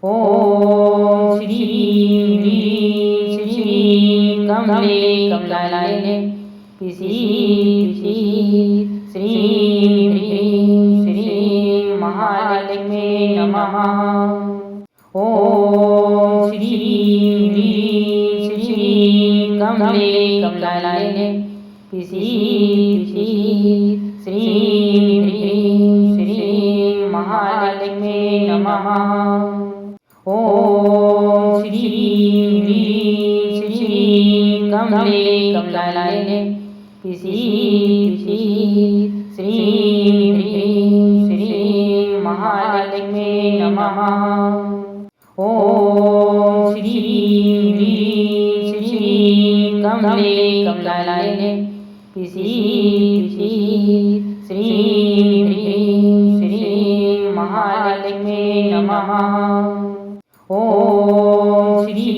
ओम श्री ह्रीं श्री कमले कमलालये पिशी श्रीं ह्रीं श्रीं महालक्ष्मी नमः। ओम श्री ह्रीं श्री कमले कमलालये पिशी श्रीं ह्रीं श्रीं महालक्ष्मी नमः। ओम श्री ह्रीं श्री कमले कमलालये पिशी श्रीं ह्रीं श्रीं महालक्ष्मी नमः। ओम श्री ह्रीं श्री कमले कमलालये पिशी श्रीं ह्रीं श्रीं महालक्ष्मी नमः। ओम श्री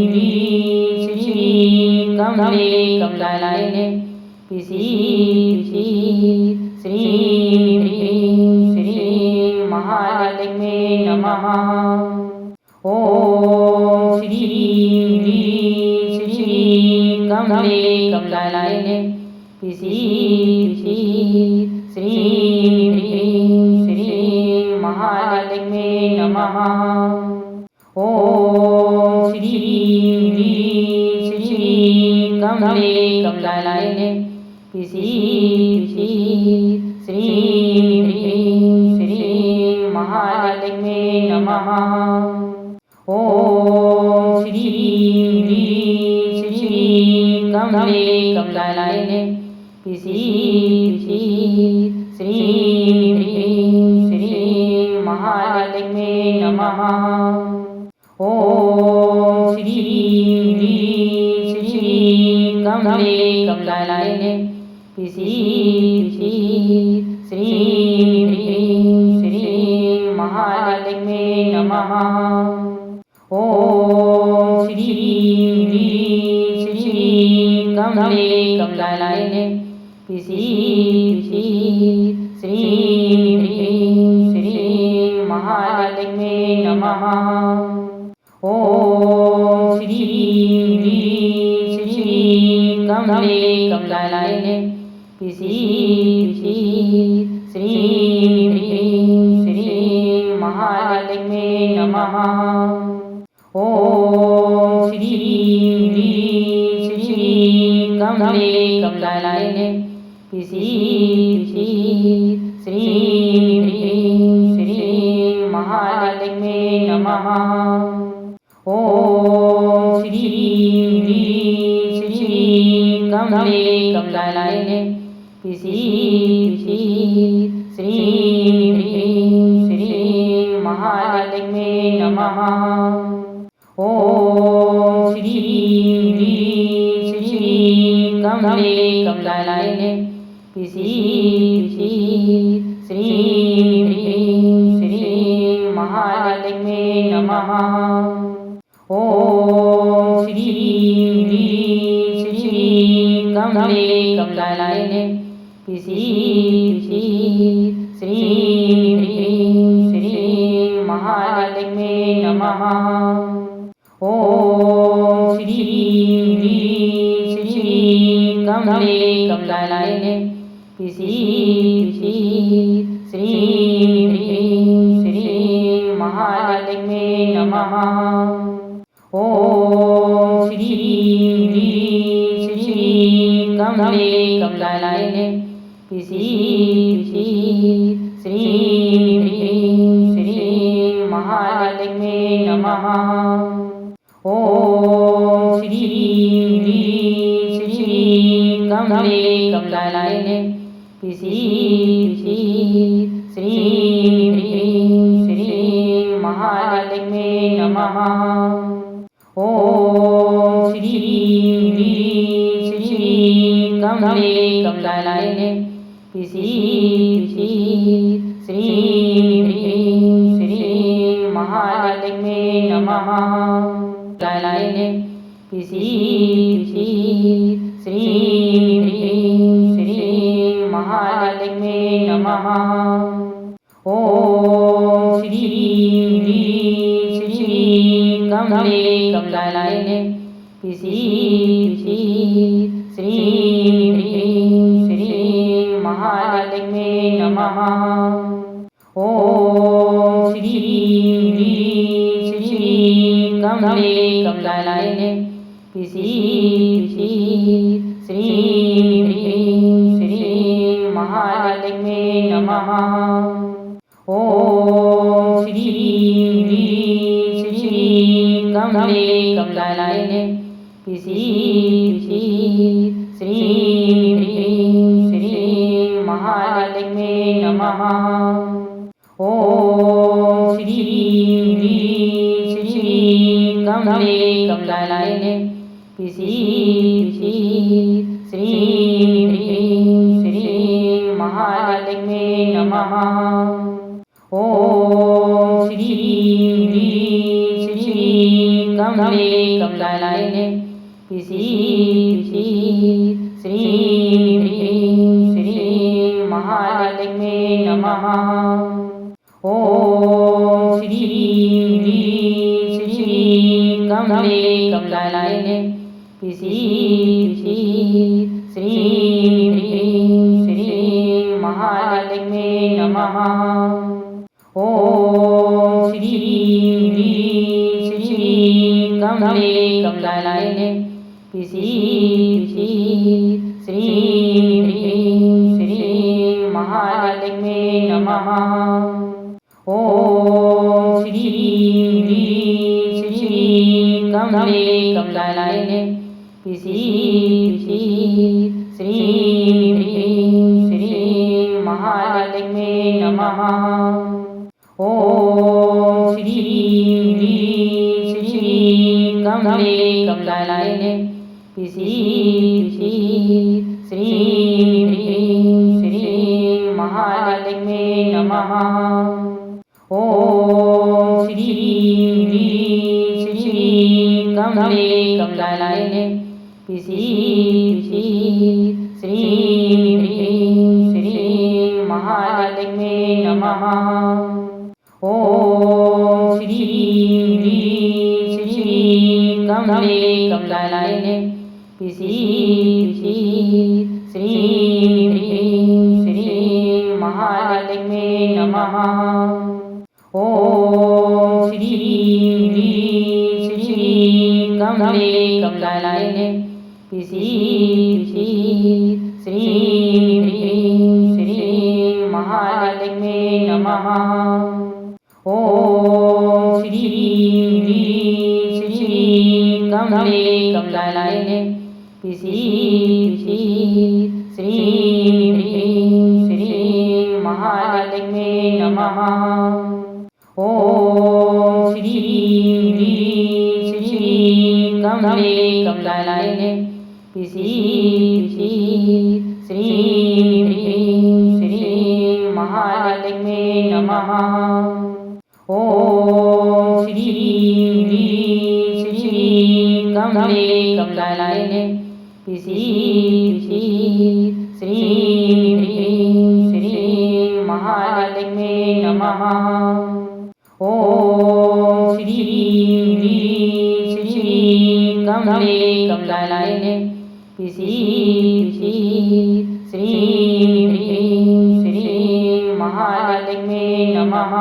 ह्रीं श्री कमले कमलालये पिशी श्रीं ह्रीं श्रीं महालक्ष्मी नमः। ओम श्री ह्रीं श्री कमले कमलालये पिशी श्रीं ह्रीं श्रीं महालक्ष्मी नमः। ओम श्री ह्रीं श्री कमले कमलालये पिशी श्रीं ह्रीं श्रीं महालक्ष्मी नमः। ओम श्री ह्रीं श्री कमले कमलालये पिशी श्रीं ह्रीं श्रीं महालक्ष्मी नमः। ओम श्री ह्रीं श्री कमले कमलालये पिशी श्रीं ह्रीं श्रीं महालक्ष्मी नमः। ओम श्री ह्रीं श्री कमले कमलालये पिशी श्रीं ह्रीं श्रीं महालक्ष्मी नमः। ओम श्री ह्रीं श्री कमले कमलालये पिशी श्रीं ह्रीं श्रीं महालक्ष्मी नमः। ओम श्री ह्रीं श्री कमले कमलालये पिशी श्रीं ह्रीं श्रीं महालक्ष्मी नमः। ओम श्री ह्रीं श्री कमले कमलालये पिशी श्रीं ह्रीं श्रीं महालक्ष्मी नमः। ओम श्री ह्रीं श्री कमले कमलालये पिशी श्रीं ह्रीं श्रीं महालक्ष्मी नमः। ओम श्री ह्रीं श्री कमले कमलालये पिशी श्रीं ह्रीं श्रीं महालक्ष्मी नमः। ओम श्री ह्रीं श्री कमले कमलालये पिशी श्रीं ह्रीं श्रीं महालक्ष्मी नमः। ओम श्री ह्रीं श्री कमले कमलालये पिशी श्रीं ह्रीं श्रीं महालक्ष्मी नमः। ओम श्री ह्रीं श्री कमले कमलालये पिशी श्रीं ह्रीं श्रीं महालक्ष्मी नमः। ओम श्री ह्रीं श्री कमले कमलालये पिशी श्रीं ह्रीं श्रीं महालक्ष्मी नमः। लालये पिशी श्रीं ह्रीं श्रीं महालक्ष्मी नमः। ओम श्री ह्रीं कमले कमलालये पिसीद श्रीं ह्रीं श्रीं महालक्ष्मी नमः। ॐ श्रीं ह्रीं श्रीं कमले कमलालये पिसीद श्रीं ह्रीं श्रीं महालक्ष्मी नमः। ॐ श्रीं ह्रीं श्रीं कमले कमलालये पिसीद श्रीं ह्रीं श्रीं महालक्ष्मी नमः। ॐ श्रीं ह्रीं श्रीं कमले कमलालये पिसीद श्रीं ह्रीं श्रीं महालक्ष्मी नमः। ॐ श्रीं ह्रीं श्रीं कमले कमलालये पिसीद श्रीं ह्रीं श्रीं महालक्ष्मी नमः। ॐ श्रीं ह्रीं श्रीं कमले कमलालये पिसीद श्रीं ह्रीं श्रीं महालक्ष्मी नमः। ॐ श्रीं ह्रीं श्रीं कमले कमलालये पिसीद श्रीं ह्रीं श्रीं महालक्ष्मी नमः। ॐ श्रीं ह्रीं श्रीं कमले कमलालये पिसीद श्रीं ह्रीं श्रीं महालक्ष्मी नमः। ॐ श्रीं ह्रीं श्रीं कमले कमलालये पिसीद श्रीं ह्रीं श्रीं महालक्ष्मी नमः। ॐ श्रीं ह्रीं श्रीं कमले कमलालये पिसीद श्रीं ह्रीं श्रीं महालक्ष्मी नमः। ॐ श्रीं ह्रीं श्रीं कमले कमलालये पिसीद श्रीं ह्रीं श्रीं महालक्ष्मी नमः। ॐ श्रीं ह्रीं श्रीं कमले कमलालये पिसीद श्रीं ह्रीं श्रीं महालक्ष्मी नमः। ॐ श्रीं ह्रीं श्रीं कमले कमलालये पिसीद श्रीं ह्रीं श्रीं महालक्ष्मी नमः। ॐ श्रीं ह्रीं श्रीं कमले कमलालये पिसीद श्रीं ह्रीं श्रीं महालक्ष्मी नमः। ॐ श्रीं ह्रीं श्रीं कमले कमलालये पिसीद श्रीं ह्रीं श्रीं महालक्ष्मी नमः। ॐ श्रीं ह्रीं श्रीं कमले कमलालये पिसीद श्रीं ह्रीं श्रीं महालक्ष्मी नमः।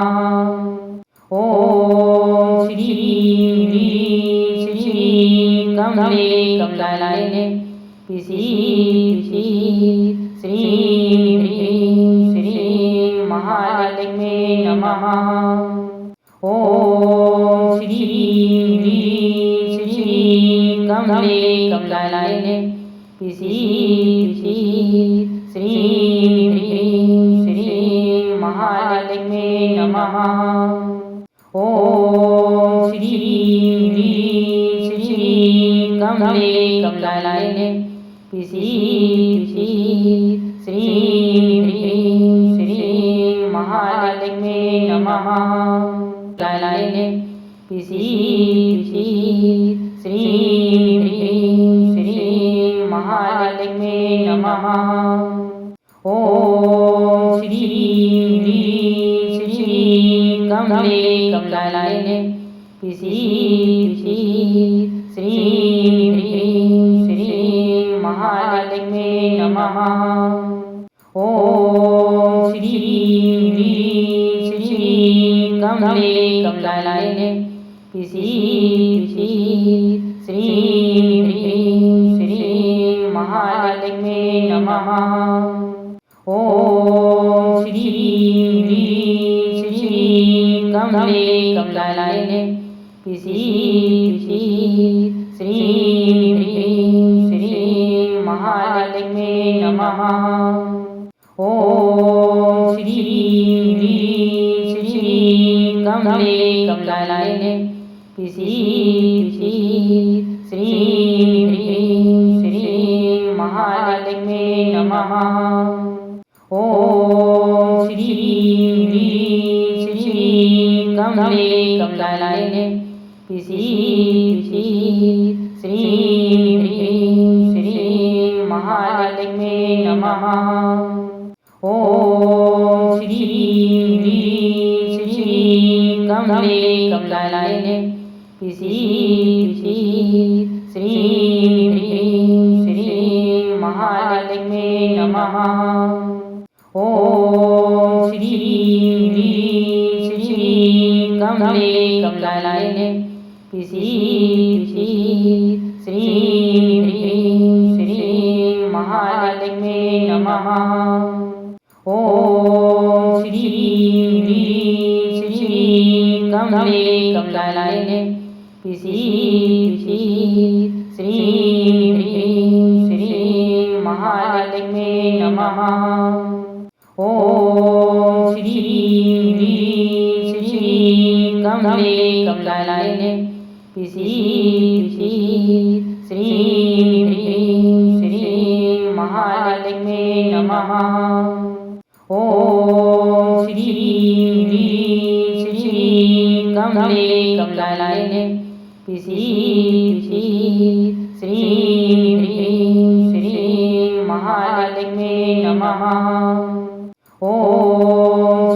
ॐ श्रीं ह्रीं श्रीं कमले कमलालये पिसीद श्रीं ह्रीं श्रीं महालक्ष्मी नमः। ॐ श्रीं ह्रीं श्रीं कमले कमलालये पिसीद श्रीं ह्रीं श्रीं महालक्ष्मी नमः। ॐ श्रीं ह्रीं श्रीं कमले कमलालये पिसीद श्रीं ह्रीं श्रीं महालक्ष्मी नमः। लालये पिसीद श्रीं ह्रीं श्रीं महालक्ष्मी नमः। ॐ श्रीं ह्रीं श्रीं कमले कमलालये पिशी श्रीं ह्रीं श्रीं महालक्ष्मी नमः। ॐ श्रीं ह्रीं श्रीं कमले कमलालये पिशी श्रीं ह्रीं श्रीं महालक्ष्मी नमः। ॐ श्रीं ह्रीं श्रीं कमले कमलालये पिशी श्रीं ह्रीं श्रीं महालक्ष्मी नमः। ॐ श्रीं ह्रीं श्रीं कमले कमलालये पिशी श्रीं ह्रीं श्रीं महालक्ष्मी नमः। ॐ श्रीं ह्रीं श्रीं कमले कमलालये पिशी श्रीं ह्रीं श्रीं महालक्ष्मी नमः। ॐ श्रीं ह्रीं श्रीं कमले कमलालये पिशी श्रीं ह्रीं श्रीं महालक्ष्मी नमः। ॐ श्रीं ह्रीं श्रीं कमले कमलालये पिशी श्रीं ह्रीं श्रीं महालक्ष्मी नमः। ॐ श्रीं ह्रीं श्रीं कमले कमलालये पिशी श्रीं ह्रीं श्रीं महालक्ष्मी नमः। ॐ श्रीं ह्रीं श्रीं कमले कमलालये पिशी श्रीं ह्रीं श्रीं महालक्ष्मी नमः। ॐ श्रीं ह्रीं श्रीं कमले कमलालये पिशी श्रीं ह्रीं श्रीं महालक्ष्मी नमः। ॐ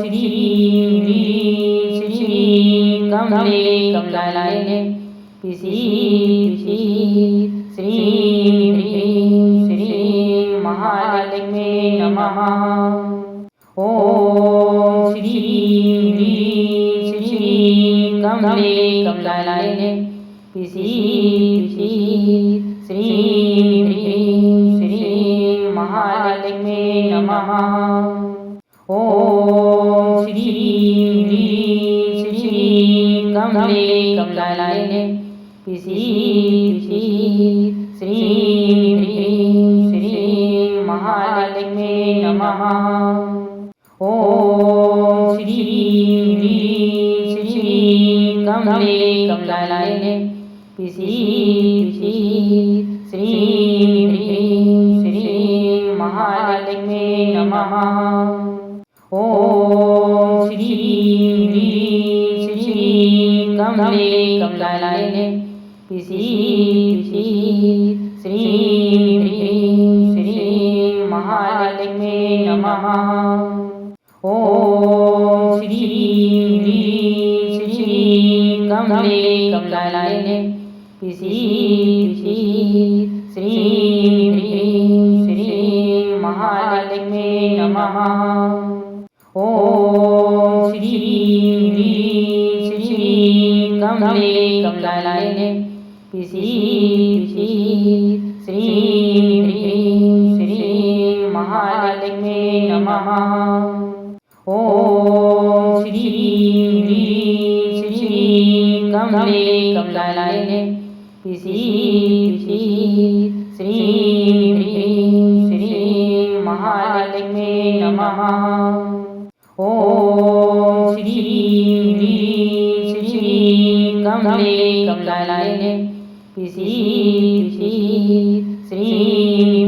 श्रीं ह्रीं श्रीं कमले कमलालये पिशी श्रीं ह्रीं श्रीं महालक्ष्मी नमः। ॐ श्रीं ह्रीं श्रीं कमले कमलालये पिशी श्रीं ह्रीं श्रीं महालक्ष्मी नमः। ॐ श्रीं ह्रीं श्रीं कमले कमलालये पिशी श्रीं ह्रीं श्रीं महालक्ष्मी नमः। ॐ श्रीं ह्रीं श्रीं कमले कमलालये पिशी श्रीं ह्रीं श्रीं महालक्ष्मी नमः। ॐ श्रीं ह्रीं श्रीं कमले कमलालये पिशी श्रीं ह्रीं श्रीं महालक्ष्मी नमः। ॐ श्रीं ह्रीं श्रीं कमले कमलालये पिशी श्रीं ह्रीं श्रीं महालक्ष्मी नमः। ॐ श्रीं ह्रीं श्रीं कमले कमलालये पिशी श्रीं ह्रीं श्रीं महालक्ष्मी नमः। ॐ श्रीं ह्रीं श्रीं कमले कमलालये पिशी श्रीं ह्रीं श्रीं महालक्ष्मी नमः। ॐ श्रीं ह्रीं श्रीं कमले कमलालये पिशी श्रीं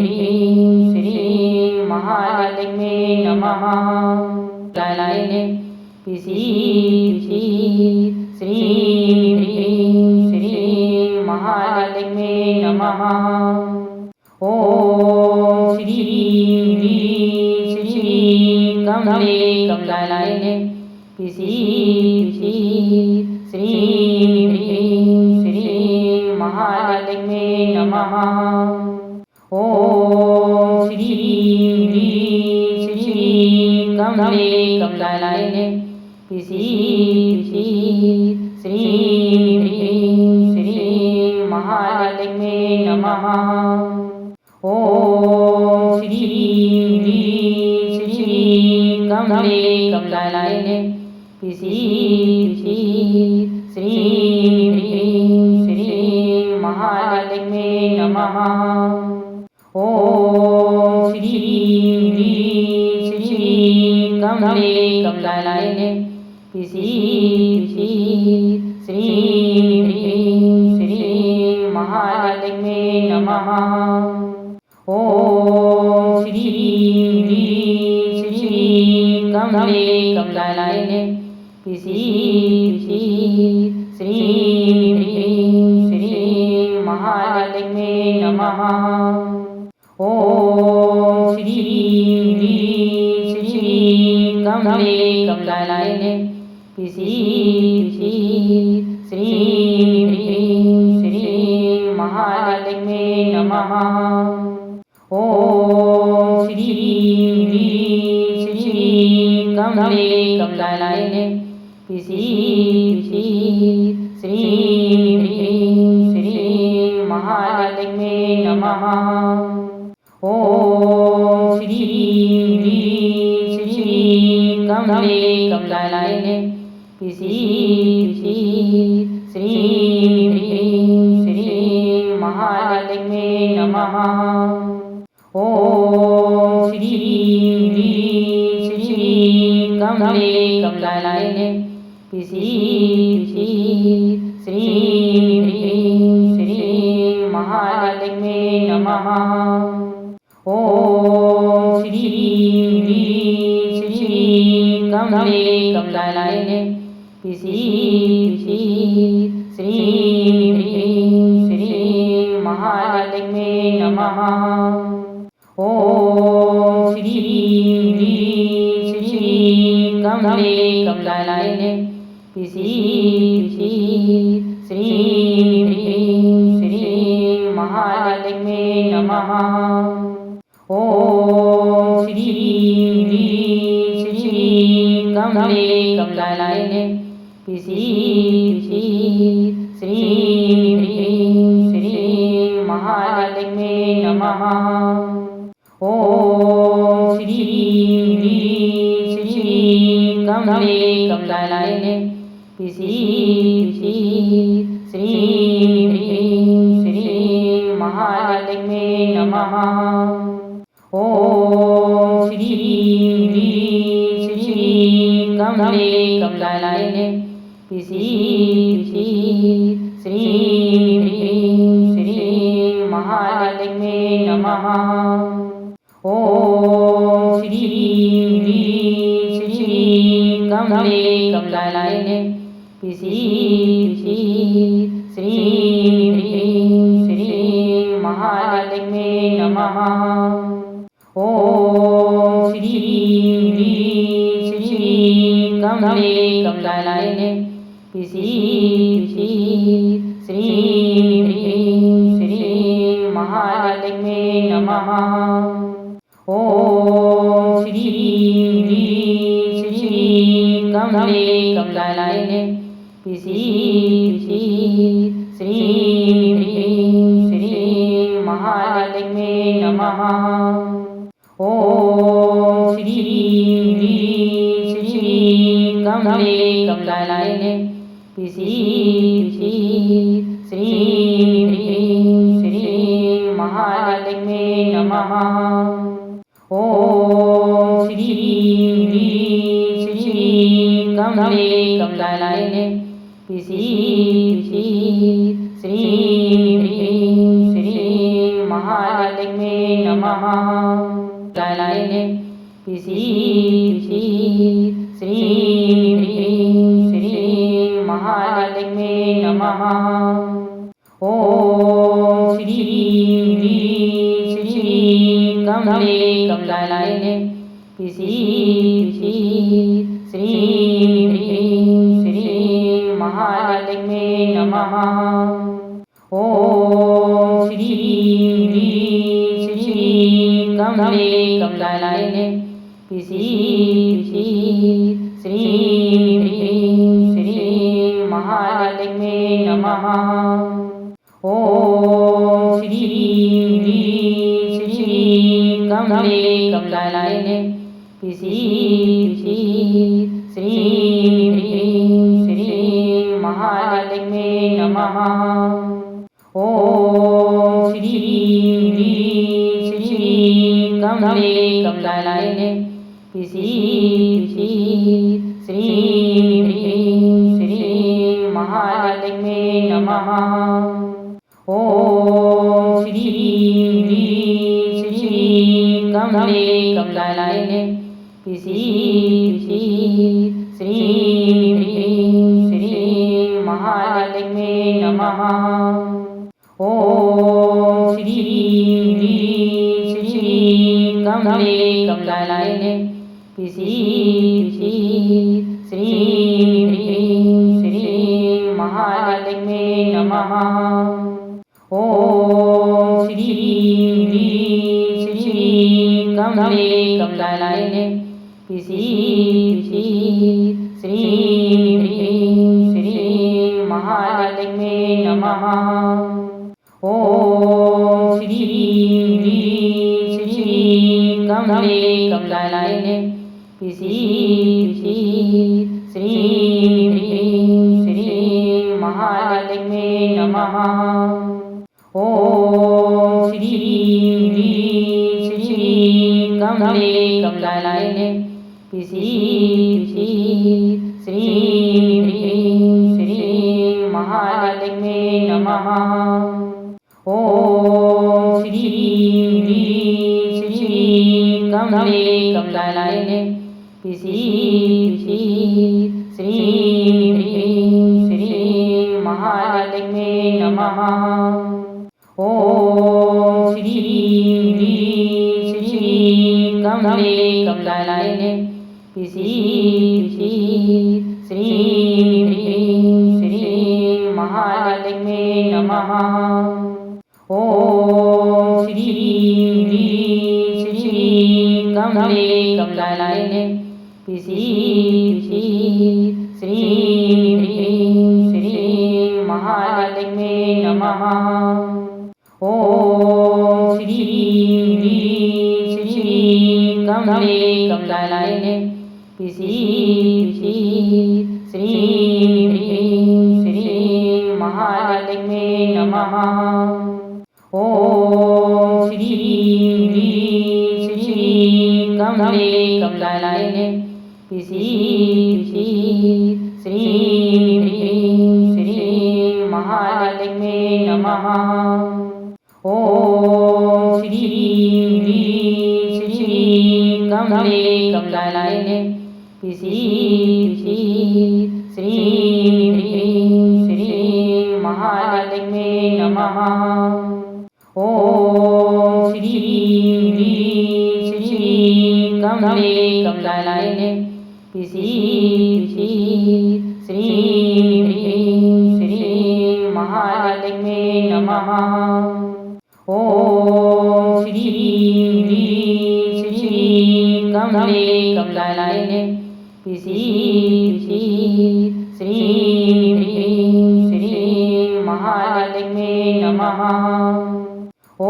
ह्रीं श्रीं महालक्ष्मी नमः। लालये पिशी श्रीं ह्रीं श्रीं महालक्ष्मी नमः। ॐ श्रीं ह्रीं श्रीं कमले कमलालये पिशी श्रीं ह्रीं श्री महालक्ष्मी नमः। ॐ श्रीं ह्रीं श्री कमले कमलालये पिशीद श्रीं ह्रीं श्री महालक्ष्मी नमः। ॐ श्रीं ह्रीं श्री कमले कमलालये पिशीद श्रीं ह्रीं श्री महालक्ष्मी नमः। ॐ श्रीं ह्रीं श्री कमले कमलालये पिशीद श्रीं ह्रीं श्री महालक्ष्मी नमः। ॐ श्रीं ह्रीं श्री कमले कमलालये पिशीद श्रीं ह्रीं श्री महालक्ष्मी नमः। ॐ श्रीं ह्रीं श्री कमले कमलालये पिशीद श्रीं ह्रीं श्री महालक्ष्मी नमः। ॐ श्रीं ह्रीं श्री कमले कमलालये पिशीद श्रीं ह्रीं श्री महालक्ष्मी नमः। ॐ श्रीं ह्रीं श्री कमले कमलालये पिशीद श्रीं ह्रीं श्री महालक्ष्मी नमः। ॐ श्रीं ह्रीं श्री कमले कमलालये पिशीद श्रीं ह्रीं श्री महालक्ष्मी नमः। ॐ श्रीं ह्रीं श्री कमले कमलालये पिशीद श्रीं ह्रीं श्री महालक्ष्मी नमः। ॐ श्रीं ह्रीं श्री कमले कमलालये पिशीद श्रीं ह्रीं श्री महालक्ष्मी नमः। ॐ श्रीं ह्रीं श्री कमले कमलालये पिशीद श्रीं ह्रीं श्री महालक्ष्मी नमः। ॐ श्रीं ह्रीं श्री कमले कमलालये पिशीद श्रीं ह्रीं श्री महालक्ष्मी नमः। ॐ श्रीं ह्रीं श्री कमले कमलालये पिशीद श्रीं ह्रीं श्री महालक्ष्मी नमः। ॐ श्रीं ह्रीं श्री कमले कमलालये पिशीद श्रीं ह्रीं श्री महालक्ष्मी नमः। ॐ श्रीं ह्रीं श्री कमले कमलालये पिशीद श्रीं ह्रीं श्री महालक्ष्मी नमः। ॐ श्रीं ह्रीं श्री कमले कमलालये पिशीद श्रीं ह्रीं श्री महालक्ष्मी नमः। ॐ श्रीं ह्रीं श्री कमले कमलालये पिशीद श्रीं ह्रीं श्री महालक्ष्मी नमः। ॐ श्रीं ह्रीं श्री कमले कमलालये पिशीद श्रीं ह्रीं श्री महालक्ष्मी नमः। कमलालये पिशीद श्रीं ह्रीं श्री महालक्ष्मी नमः। ॐ श्रीं ह्रीं श्री कमले कमलालये पिशीद श्रीं ह्रीं श्री महालक्ष्मी नमः। ॐ श्रीं ह्रीं श्रीं कमले कमलालये पिसीद श्रीं ह्रीं श्रीं महालक्ष्मी नमः। ॐ श्रीं ह्रीं श्रीं कमले कमलालये पिसीद श्रीं ह्रीं श्रीं महालक्ष्मी नमः। ॐ श्रीं ह्रीं श्रीं कमले कमलालये पिसीद श्रीं ह्रीं श्रीं महालक्ष्मी नमः। ॐ श्रीं ह्रीं श्रीं कमले कमलालये पिसीद श्रीं ह्रीं श्रीं महालक्ष्मी नमः। ॐ श्रीं ह्रीं श्रीं कमले कमलालये पिसीद श्रीं ह्रीं श्रीं महालक्ष्मी नमः। ॐ श्रीं ह्रीं श्रीं कमले कमलालये पिसीद श्रीं ह्रीं श्रीं महालक्ष्मी नमः। ॐ श्रीं ह्रीं श्रीं कमले कमलालये पिसीद श्रीं ह्रीं श्रीं महालक्ष्मी नमः। ॐ श्रीं ह्रीं श्रीं कमले कमलालये पिसीद श्रीं ह्रीं श्रीं महालक्ष्मी नमः। ॐ श्रीं ह्रीं श्रीं कमले कमलालये पिसीद श्रीं ह्रीं श्रीं महालक्ष्मी नमः। ॐ श्रीं ह्रीं श्रीं कमले कमलालये पिसीद श्रीं ह्रीं श्रीं महालक्ष्मी नमः। ॐ श्रीं ह्रीं श्रीं कमले कमलालये पिसीद श्रीं ह्रीं श्रीं महालक्ष्मी नमः। ॐ श्रीं ह्रीं श्रीं कमले कमलालये पिसीद श्रीं ह्रीं श्रीं महालक्ष्मी नमः। ॐ श्रीं ह्रीं श्रीं कमले कमलालये पिसीद श्रीं ह्रीं श्रीं महालक्ष्मी नमः। ॐ श्रीं ह्रीं श्रीं कमले कमलालये पिसीद श्रीं ह्रीं श्रीं महालक्ष्मी नमः। ॐ श्रीं ह्रीं श्रीं कमले कमलालये पिसीद श्रीं ह्रीं श्रीं महालक्ष्मी नमः। ॐ श्रीं ह्रीं श्रीं कमले कमलालये पिसीद श्रीं ह्रीं श्रीं महालक्ष्मी नमः। ॐ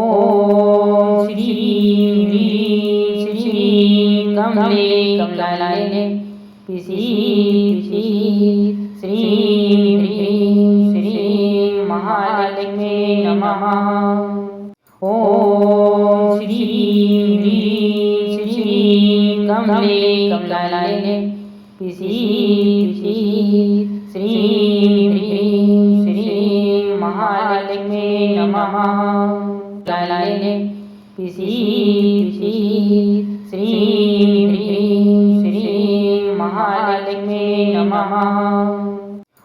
श्रीं ह्रीं श्रीं कमले कमलालये पिसीद श्रीं ह्रीं श्रीं महालक्ष्मी नमः। ॐ श्रीं ह्रीं श्रीं कमले कमलालये पिसीद श्रीं ह्रीं श्रीं महालक्ष्मी नमः। कमलालये पिसीद श्रीं ह्रीं श्रीं महालक्ष्मी नमः।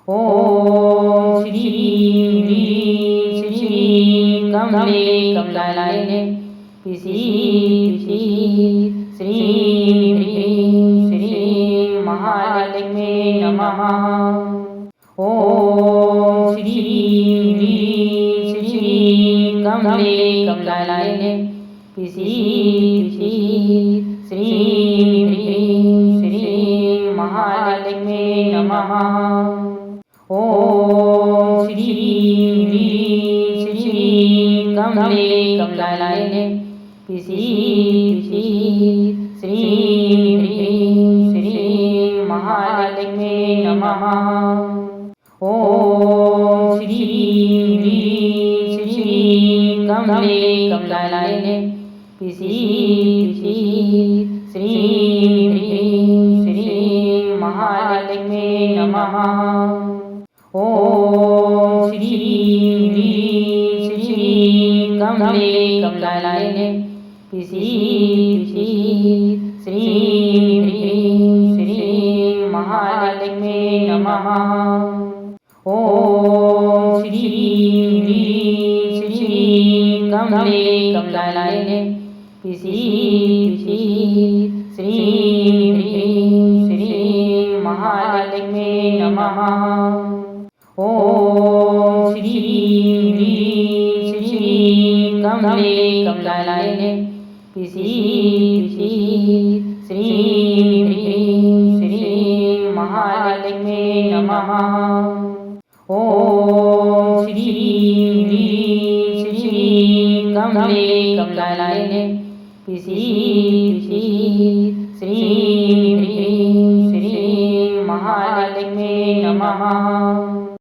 ॐ श्रीं ह्रीं श्रीं कमले कमलालये पिसीद श्रीं ह्रीं श्रीं महालक्ष्मी नमः। ॐ श्रीं ह्रीं श्रीं कमले कमलालये पिसीद श्रीं ह्रीं श्रीं महालक्ष्मी नमः। ॐ श्रीं ह्रीं श्रीं कमले कमलालये पिसीद श्रीं ह्रीं श्रीं महालक्ष्मी नमः। ॐ श्रीं ह्रीं श्रीं कमले कमलालये पिसीद श्रीं ह्रीं श्रीं महालक्ष्मी नमः। ॐ श्रीं ह्रीं श्रीं कमले कमलालये पिसीद श्रीं ह्रीं श्रीं महालक्ष्मी नमः। ॐ श्रीं ह्रीं श्रीं कमले कमलालये पिसीद श्रीं ह्रीं श्रीं महालक्ष्मी नमः। ॐ श्रीं ह्रीं श्रीं कमले कमलालये पिसीद श्रीं ह्रीं श्रीं महालक्ष्मी नमः। ॐ श्रीं ह्रीं श्रीं कमले कमलालये पिसीद श्रीं ह्रीं श्रीं महालक्ष्मी नमः।